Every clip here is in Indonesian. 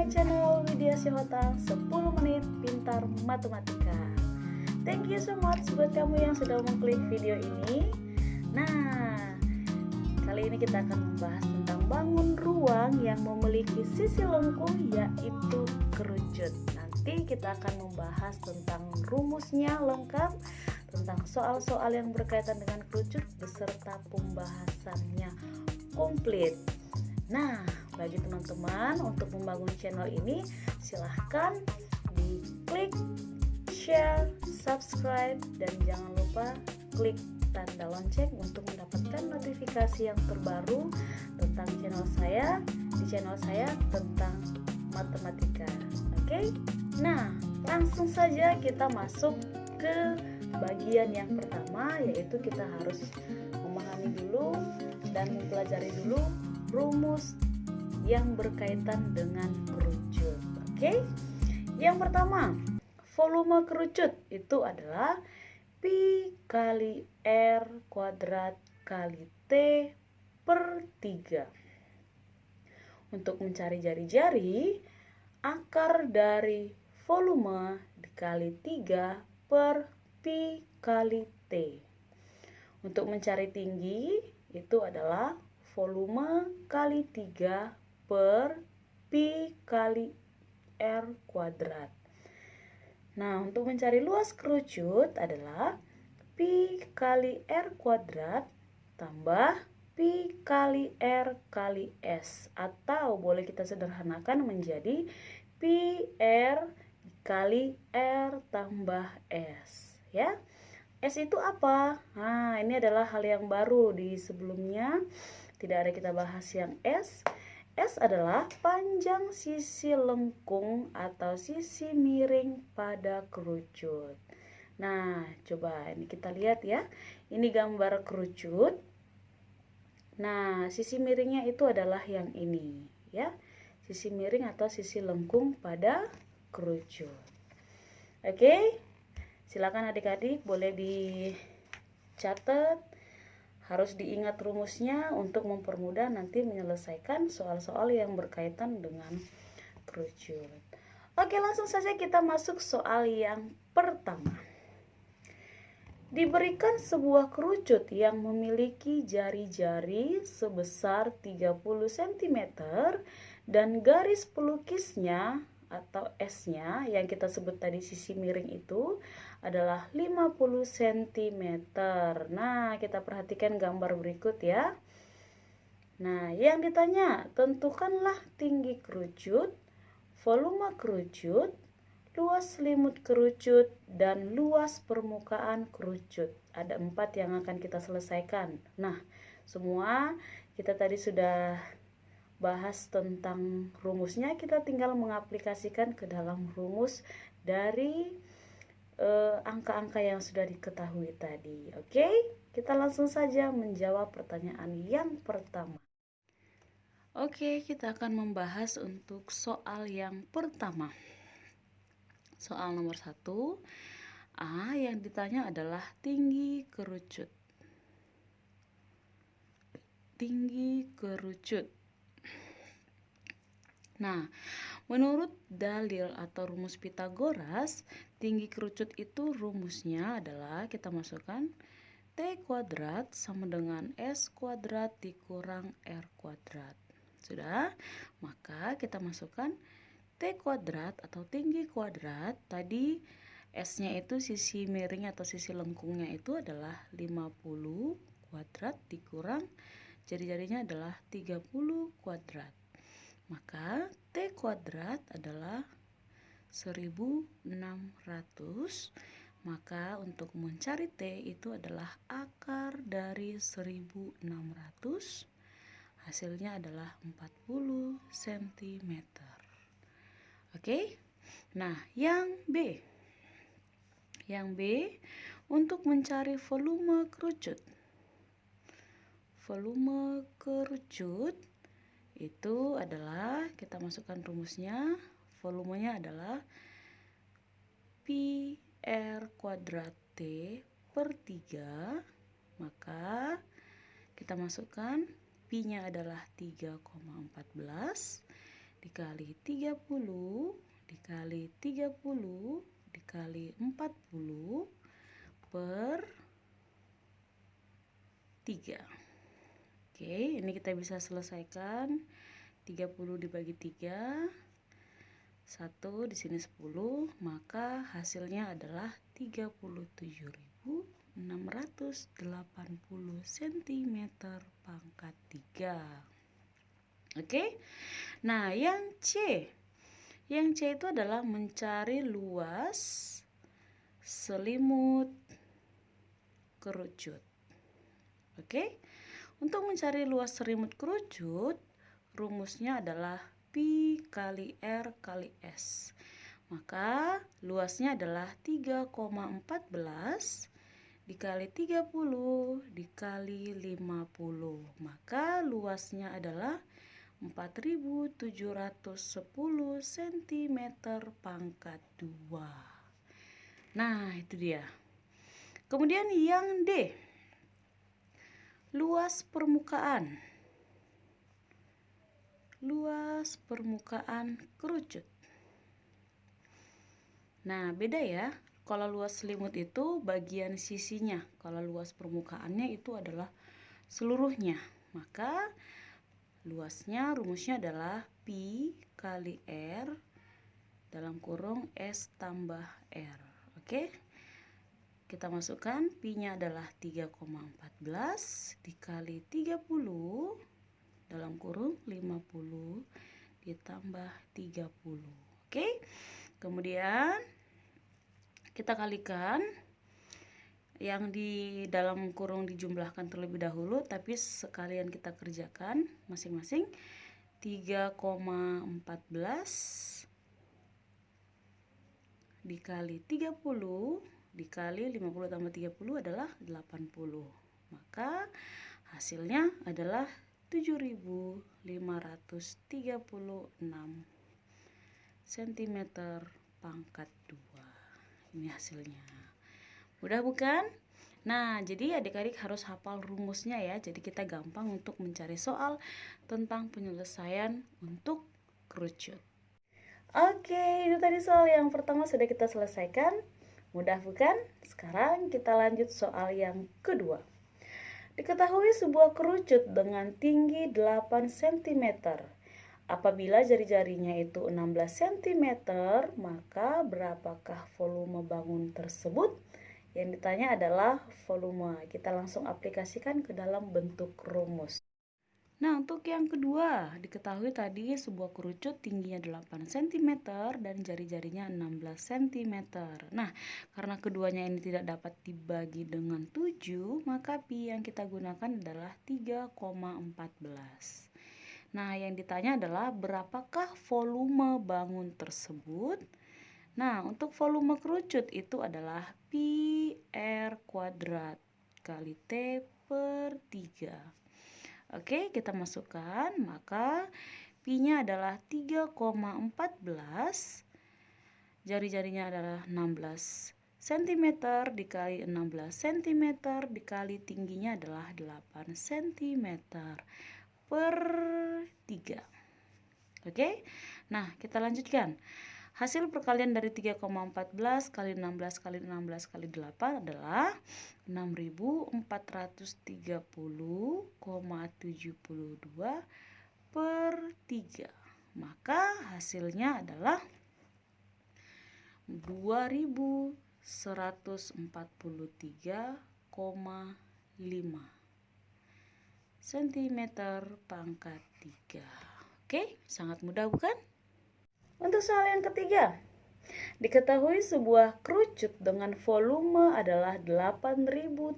channel Widya Syahotang 10 menit pintar matematika. Thank you so much buat kamu yang sudah mengklik video ini. Nah, kali ini kita akan membahas tentang bangun ruang yang memiliki sisi lengkung, yaitu kerucut. Nanti kita akan membahas tentang rumusnya lengkap, tentang soal-soal yang berkaitan dengan kerucut beserta pembahasannya komplit. Nah, bagi teman-teman untuk membangun channel ini silahkan diklik share, subscribe, dan jangan lupa klik tanda lonceng untuk mendapatkan notifikasi yang terbaru tentang channel saya, di channel saya tentang matematika. Oke? Nah, langsung saja kita masuk ke bagian yang pertama, yaitu kita harus memahami dulu dan mempelajari dulu rumus yang berkaitan dengan kerucut. Oke? Yang pertama, volume kerucut itu adalah pi kali r kuadrat kali t per 3. Untuk mencari jari-jari, akar dari volume dikali 3 per pi kali t. Untuk mencari tinggi itu adalah volume kali 3 per pi kali r kuadrat. Nah, untuk mencari luas kerucut adalah pi kali r kuadrat tambah pi kali r kali s, atau boleh kita sederhanakan menjadi pi r kali r tambah s, ya. S itu apa? Nah, ini adalah hal yang baru, di sebelumnya tidak ada kita bahas yang S. S adalah panjang sisi lengkung atau sisi miring pada kerucut. Nah, coba ini kita lihat ya. Ini gambar kerucut. Nah, sisi miringnya itu adalah yang ini, ya. Sisi miring atau sisi lengkung pada kerucut. Oke? Silakan adik-adik boleh dicatat, harus diingat rumusnya untuk mempermudah nanti menyelesaikan soal-soal yang berkaitan dengan kerucut. Oke, langsung saja kita masuk soal yang pertama. Diberikan sebuah kerucut yang memiliki jari-jari sebesar 30 cm dan garis pelukisnya atau S-nya yang kita sebut tadi sisi miring itu adalah 50 cm. Nah, kita perhatikan gambar berikut ya. Nah, yang ditanya, tentukanlah tinggi kerucut, volume kerucut, luas selimut kerucut, dan luas permukaan kerucut. Ada 4 yang akan kita selesaikan. Nah, semua kita tadi sudah bahas tentang rumusnya, kita tinggal mengaplikasikan ke dalam rumus dari angka-angka yang sudah diketahui tadi. Oke, kita langsung saja menjawab pertanyaan yang pertama. Oke, kita akan membahas untuk soal yang pertama. Soal nomor 1, A, yang ditanya adalah tinggi kerucut. Tinggi kerucut. Nah, menurut dalil atau rumus Pitagoras, tinggi kerucut itu rumusnya adalah kita masukkan T kuadrat sama dengan S kuadrat dikurang R kuadrat. Sudah? Maka kita masukkan T kuadrat atau tinggi kuadrat. Tadi S-nya itu sisi miring atau sisi lengkungnya itu adalah 50 kuadrat dikurang jari-jarinya adalah 30 kuadrat. Maka T kuadrat adalah 1600. Maka untuk mencari T itu adalah akar dari 1600. Hasilnya adalah 40 cm. Oke? Nah, yang B. Yang B, untuk mencari volume kerucut. Volume kerucut itu adalah, kita masukkan rumusnya, volumenya adalah pi r kuadrat t per 3. Maka kita masukkan pi nya adalah 3,14 dikali 30 dikali 30 dikali 40 per 3. Oke, ini kita bisa selesaikan. 30 dibagi 3, 1 di sini 10, maka hasilnya adalah 37.680 cm pangkat 3. Oke. Nah, yang C itu adalah mencari luas selimut kerucut. Oke. Untuk mencari luas selimut kerucut, rumusnya adalah Pi kali R kali S. Maka luasnya adalah 3,14 dikali 30 dikali 50. Maka luasnya adalah 4.710 cm pangkat 2. Nah, itu dia. Kemudian yang D, luas permukaan kerucut. Nah, beda ya. Kalau luas selimut itu bagian sisinya, kalau luas permukaannya itu adalah seluruhnya. Maka rumusnya adalah Pi kali R dalam kurung S tambah R. Oke. Kita masukkan Pi-nya adalah 3,14 dikali 30 dalam kurung 50 ditambah 30. Oke. Kemudian kita kalikan. Yang di dalam kurung dijumlahkan terlebih dahulu, tapi sekalian kita kerjakan masing-masing. 3,14 dikali 30 dikali 50 tambah 30 adalah 80. Maka hasilnya adalah 7.536 cm pangkat 2. Ini hasilnya. Mudah bukan? Nah, jadi adik-adik harus hafal rumusnya ya. Jadi kita gampang untuk mencari soal tentang penyelesaian untuk kerucut. Oke, itu tadi soal yang pertama sudah kita selesaikan. Mudah bukan? Sekarang kita lanjut soal yang kedua. Diketahui sebuah kerucut dengan tinggi 8 cm. Apabila jari-jarinya itu 16 cm, maka berapakah volume bangun tersebut? Yang ditanya adalah volume. Kita langsung aplikasikan ke dalam bentuk rumus. Nah, untuk yang kedua, diketahui tadi sebuah kerucut tingginya 8 cm dan jari-jarinya 16 cm. Nah, karena keduanya ini tidak dapat dibagi dengan 7, maka Pi yang kita gunakan adalah 3,14. Nah, yang ditanya adalah berapakah volume bangun tersebut? Nah, untuk volume kerucut itu adalah Pi R kuadrat kali T per 3. Oke, kita masukkan, maka Pi-nya adalah 3,14, jari-jarinya adalah 16 cm dikali 16 cm dikali tingginya adalah 8 cm per 3. Oke, nah kita lanjutkan. Hasil perkalian dari 3,14 kali 16 kali 16 kali 8 adalah 6.430,72 per 3. Maka hasilnya adalah 2.143,5 cm pangkat 3. Oke, sangat mudah bukan? Untuk soal yang ketiga, diketahui sebuah kerucut dengan volume adalah 8.300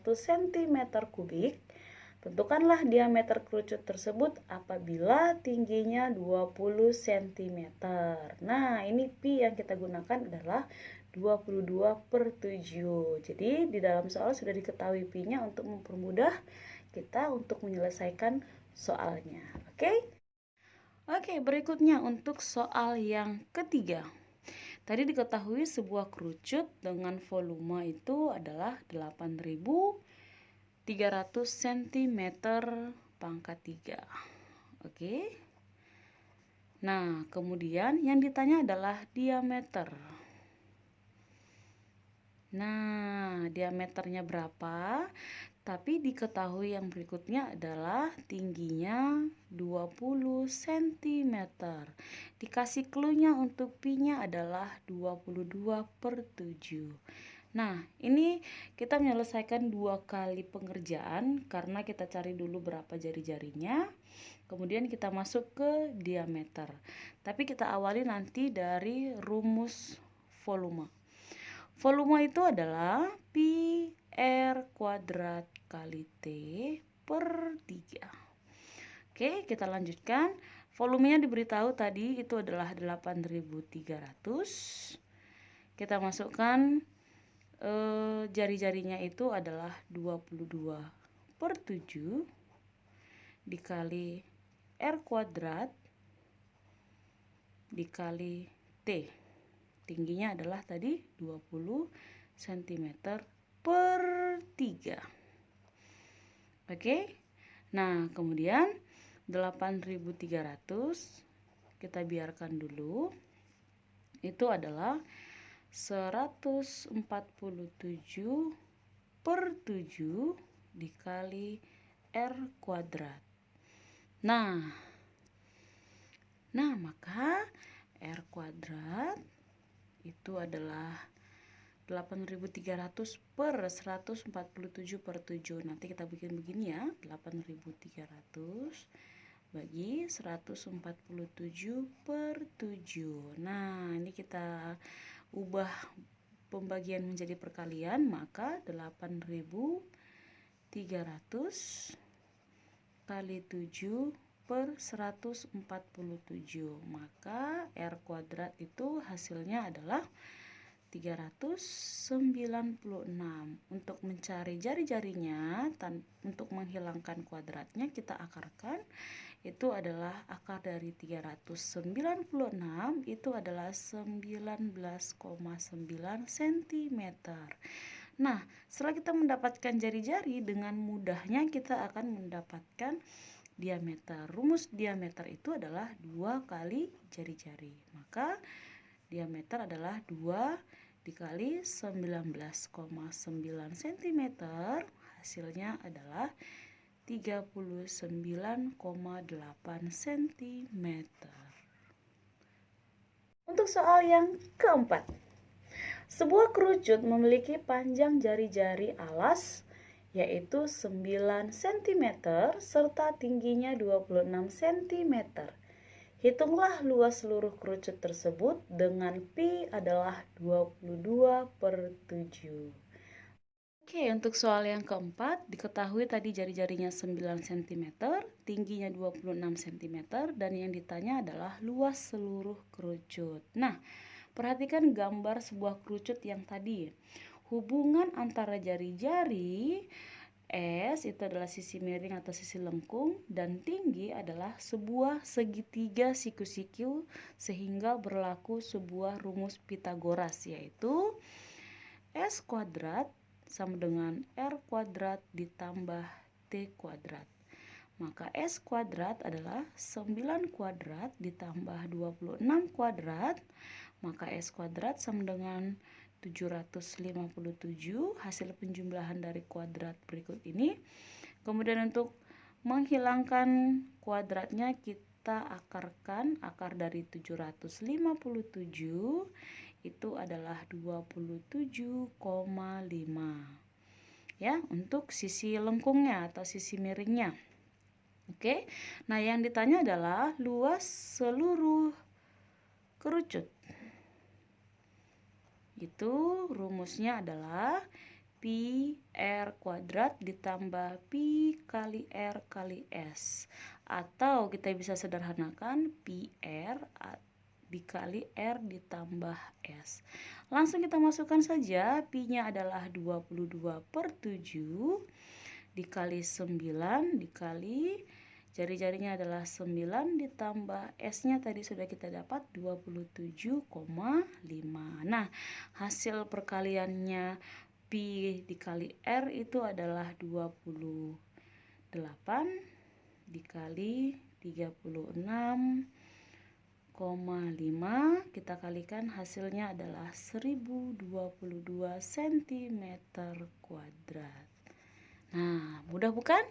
cm3. Tentukanlah diameter kerucut tersebut apabila tingginya 20 cm. Nah, ini Pi yang kita gunakan adalah 22/7. Jadi, di dalam soal sudah diketahui Pi-nya untuk mempermudah kita untuk menyelesaikan soalnya. Oke? Oke, berikutnya untuk soal yang ketiga. Tadi diketahui sebuah kerucut dengan volume itu adalah 8.300 cm pangkat 3. Oke. Nah, kemudian yang ditanya adalah diameter. Nah, diameternya berapa? Tapi diketahui yang berikutnya adalah tingginya 20 cm. Dikasih clue-nya untuk pi-nya adalah 22/7. Nah, ini kita menyelesaikan 2 kali pengerjaan karena kita cari dulu berapa jari-jarinya. Kemudian kita masuk ke diameter. Tapi kita awali nanti dari rumus volume. Volume itu adalah pi R kuadrat kali T per 3. Oke, kita lanjutkan. Volumenya diberitahu tadi itu adalah 8.300. Kita masukkan jari-jarinya itu adalah 22/7 dikali R kuadrat dikali T. Tingginya adalah tadi 20 cm per 3. Oke. Nah, kemudian 8.300 kita biarkan dulu. Itu adalah 147/7 dikali R kuadrat. Nah, maka R kuadrat itu adalah 8.300 per 147/7. Nanti kita bikin begini ya, 8.300 bagi 147/7. Nah, ini kita ubah pembagian menjadi perkalian, maka 8.300 kali 7 per 147. Maka R kuadrat itu hasilnya adalah 396. Untuk mencari jari-jarinya, untuk menghilangkan kuadratnya kita akarkan. Itu adalah akar dari 396 itu adalah 19,9 cm. Nah, setelah kita mendapatkan jari-jari, dengan mudahnya kita akan mendapatkan diameter. Rumus diameter itu adalah 2 kali jari-jari. Maka diameter adalah 2 dikali 19,9 cm. Hasilnya adalah 39,8 cm. Untuk soal yang keempat, sebuah kerucut memiliki panjang jari-jari alas yaitu 9 cm serta tingginya 26 cm. Hitunglah luas seluruh kerucut tersebut dengan pi adalah 22/7. Oke, untuk soal yang keempat, diketahui tadi jari-jarinya 9 cm, tingginya 26 cm, dan yang ditanya adalah luas seluruh kerucut. Nah, perhatikan gambar sebuah kerucut yang tadi. Hubungan antara jari-jari S itu adalah sisi miring atau sisi lengkung, dan tinggi adalah sebuah segitiga siku-siku, sehingga berlaku sebuah rumus Pitagoras, yaitu S kuadrat sama dengan R kuadrat ditambah T kuadrat. Maka S kuadrat adalah 9 kuadrat ditambah 26 kuadrat. Maka S kuadrat sama dengan 757. Hasil penjumlahan dari kuadrat berikut ini. Kemudian untuk menghilangkan kuadratnya kita akarkan. Akar dari 757 itu adalah 27,5 ya, untuk sisi lengkungnya atau sisi miringnya. Oke, nah yang ditanya adalah luas seluruh kerucut. Itu rumusnya adalah pi R kuadrat ditambah pi kali R kali S, atau kita bisa sederhanakan pi R dikali R ditambah S. Langsung kita masukkan saja, pi-nya adalah 22/7 dikali 9 dikali jari-jarinya adalah 9 ditambah S-nya tadi sudah kita dapat 27,5. Nah, hasil perkaliannya pi dikali R itu adalah 28 dikali 36 kita kalikan, hasilnya adalah 1022 cm kuadrat. Nah, mudah bukan?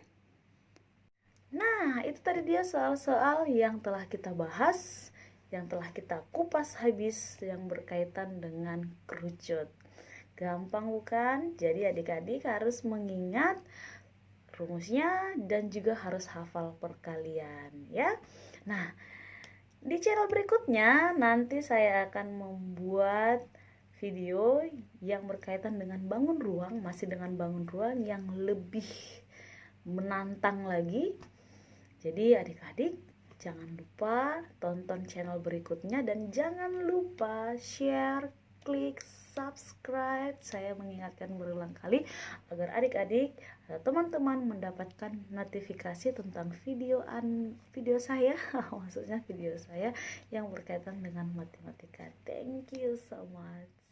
Nah, itu tadi dia soal-soal yang telah kita bahas, yang telah kita kupas habis, yang berkaitan dengan kerucut. Gampang bukan? Jadi adik-adik harus mengingat rumusnya dan juga harus hafal perkalian ya. Nah, di channel berikutnya nanti saya akan membuat video yang berkaitan dengan bangun ruang, masih dengan bangun ruang yang lebih menantang lagi. Jadi adik-adik jangan lupa tonton channel berikutnya dan jangan lupa share, klik subscribe. Saya mengingatkan berulang kali agar adik-adik atau teman-teman mendapatkan notifikasi tentang video saya maksudnya video saya yang berkaitan dengan matematika. Thank you so much.